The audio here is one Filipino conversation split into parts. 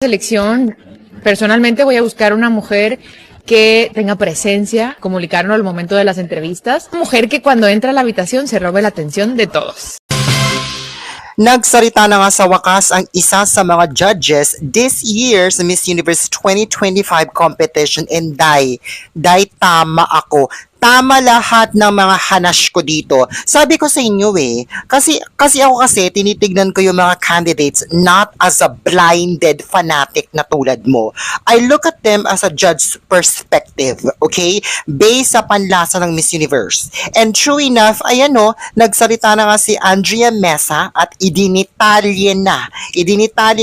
Selección, personalmente voy a buscar una mujer que tenga presencia, comunicarnos al momento de las entrevistas, una mujer que cuando entra a la habitación se robe la atención de todos. Nagsalita na nga sa wakas ang isa sa mga judges this year's Miss Universe 2025 competition and tama ako. Tama lahat ng mga hanash ko dito. Sabi ko sa inyo kasi ako tinitignan ko yung mga candidates not as a blinded fanatic na tulad mo. I look at them as a judge's perspective, okay? Based sa panlasa ng Miss Universe. And true enough, nagsalita na nga si Andrea Mesa at idinitalye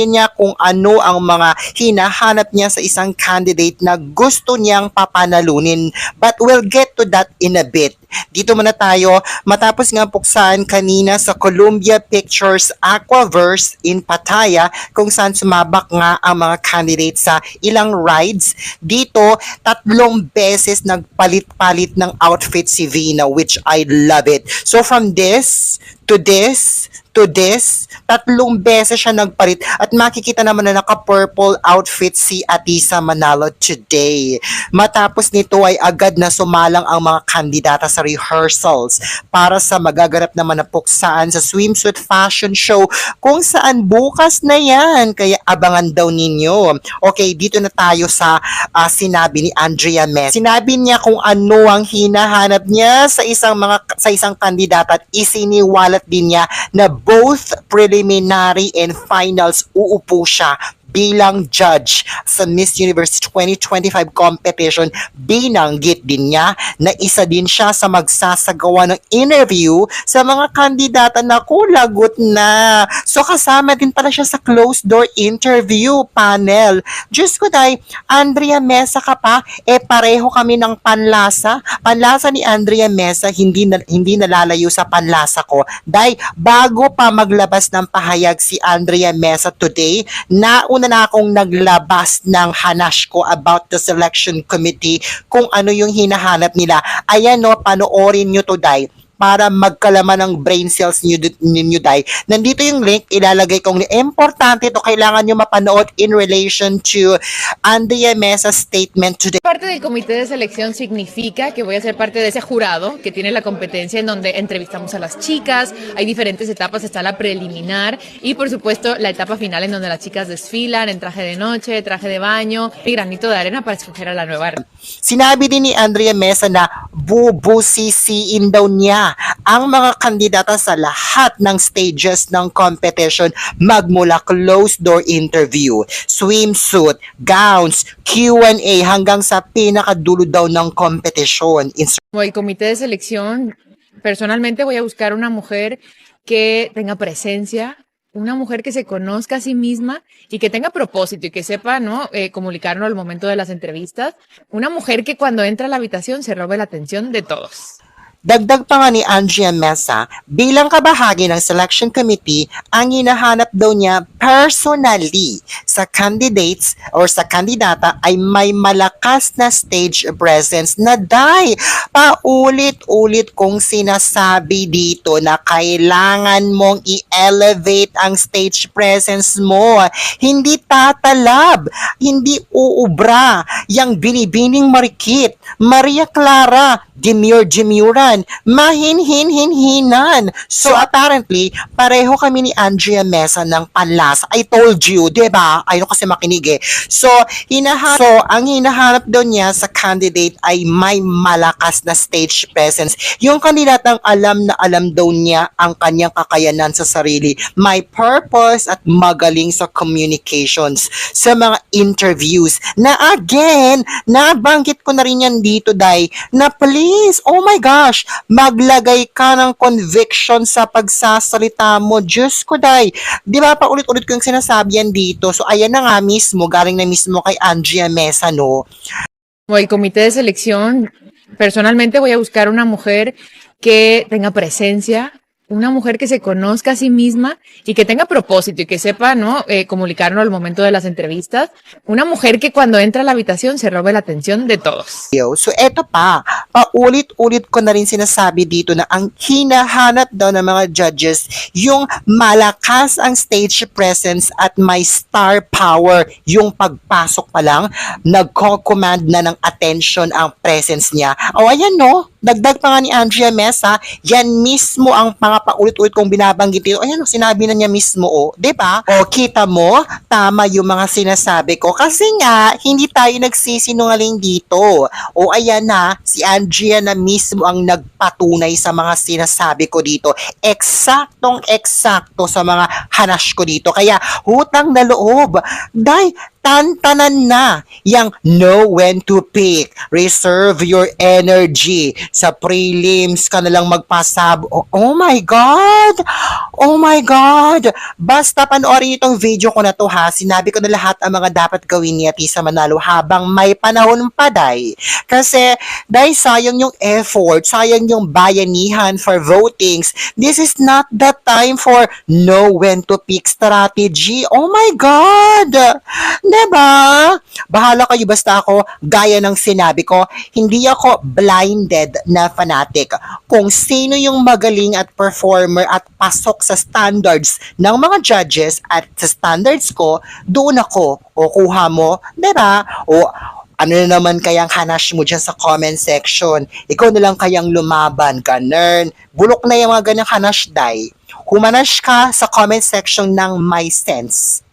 niya kung ano ang mga hinahanap niya sa isang candidate na gusto niyang papanalunin. But we'll get to that in a bit. Dito muna tayo, matapos nga puksan kanina sa Columbia Pictures Aquaverse in Pattaya, kung saan sumabak nga ang mga candidates sa ilang rides. Dito, 3 beses nagpalit-palit ng outfit si Vina, which I love it. So from this, to this, 3 beses siya nagpalit at makikita naman na naka-purple outfit si Atisa Manalo today. Matapos nito ay agad na sumalang ang mga kandidata sa rehearsals para sa magaganap naman na puksaan sa swimsuit fashion show kung saan bukas na yan. Kaya abangan daw ninyo. Okay, dito na tayo sa sinabi ni Andrea Mesa. Sinabi niya kung ano ang hinahanap niya sa isang kandidata at isiniwalat din niya na both preliminary and finals uupo siya bilang judge sa Miss Universe 2025 competition. Binanggit din niya na isa din siya sa magsasagawa ng interview sa mga kandidata na lagot na. So kasama din pala siya sa closed door interview panel. Diyos ko day, Andrea Mesa ka pa, pareho kami ng panlasa. Panlasa ni Andrea Mesa hindi nalalayo sa panlasa ko. Day, bago pa maglabas ng pahayag si Andrea Mesa today, nauna na akong naglabas ng hanash ko about the selection committee kung ano yung hinahanap nila. Ayan panoorin nyo to day para magkalaman ng brain cells ninyo day. Nandito yung link, ilalagay kong importante to, kailangan nyo mapanood in relation to Andrea Mesa's statement today. Parte del comité de selección significa que voy a ser parte de ese jurado que tiene la competencia en donde entrevistamos a las chicas. Hay diferentes etapas, está la preliminar y por supuesto la etapa final en donde las chicas desfilan en traje de noche, traje de baño y granito de arena para escoger a la nueva. Sinabi din ni Andrea Mesa na bubusisiin daw niya ang mga kandidata sa lahat ng stages ng competition magmula closed door interview, swimsuit, gowns, Q&A hanggang sa pinakadulo daw ng competition. Como el comité de selección, personalmente voy a buscar una mujer que tenga presencia, una mujer que se conozca a sí misma y que tenga propósito y que sepa, comunicarnos al momento de las entrevistas. Una mujer que cuando entra a la habitación se robe la atención de todos. Dagdag pa nga ni Andrea Mesa, bilang kabahagi ng selection committee, ang hinahanap daw niya personally sa candidates or sa kandidata ay may malakas na stage presence na paulit-ulit kong sinasabi dito na kailangan mong i-elevate ang stage presence mo. Hindi tatalab, hindi uubra, yang binibining marikit, Maria Clara, demure-demuran, mahinhin-hinan. So apparently, pareho kami ni Andrea Mesa ng panlasa. I told you, diba? Ayaw kasi makinig So, ang hinahanap daw niya sa candidate ay may malakas na stage presence. Yung kandidatang alam na alam daw niya ang kanyang kakayanan sa sarili, may purpose at magaling sa communications, sa mga interviews. Na again, nabanggit ko na rin yan dito, Day, na please, oh my gosh, maglagay ka ng conviction sa pagsasalita mo. Diyos ko, Day. Di ba pa ulit-ulit ko yung sinasabi yan dito? So, ayan na nga mismo, galing na mismo kay Andrea Mesa, no? Como el comité de selección, personalmente voy a buscar una mujer que tenga presencia, una mujer que se conozca a sí misma y que tenga propósito y que sepa, ¿no? Comunicarlo al momento de las entrevistas. Una mujer que cuando entra a la habitación se robe la atención de todos. So, eto pa, paulit-ulit ko na rin sinasabi dito na ang hinahanap daw ng mga judges, yung malakas ang stage presence at may star power. Yung pagpasok pa lang, nagko-command na ng attention ang presence niya. O, ayan no, dagdag pa nga ni Andrea Mesa, yan mismo ang mga paulit-ulit kong binabanggit dito. Ayan, sinabi na niya mismo, oh. 'Di ba? O, kita mo, tama yung mga sinasabi ko. Kasi nga, hindi tayo nagsisinungaling dito. O, ayan na, si Andrea na mismo ang nagpatunay sa mga sinasabi ko dito. Eksaktong-eksakto sa mga hanash ko dito. Kaya, hutang na loob. Tantanan na yang know when to pick. Reserve your energy. Sa prelims ka na lang magpasab. Oh my God! Oh my God! Basta panoorin itong video ko na to ha. Sinabi ko na lahat ang mga dapat gawin ni Atisa Manalo habang may panahon pa, day. Kasi, day, sayang yung effort, sayang yung bayanihan for votings. This is not the time for know when to pick strategy. Oh my God! Diba? Bahala kayo, basta ako, gaya ng sinabi ko, hindi ako blinded na fanatic. Kung sino yung magaling at performer at pasok sa standards ng mga judges at sa standards ko, doon ako. O kuha mo, diba? O ano na naman kayang hanash mo dyan sa comment section? Ikaw na lang kayang lumaban, ganern. Bulok na yung mga ganyang hanash, day. Humanash ka sa comment section ng My Sense.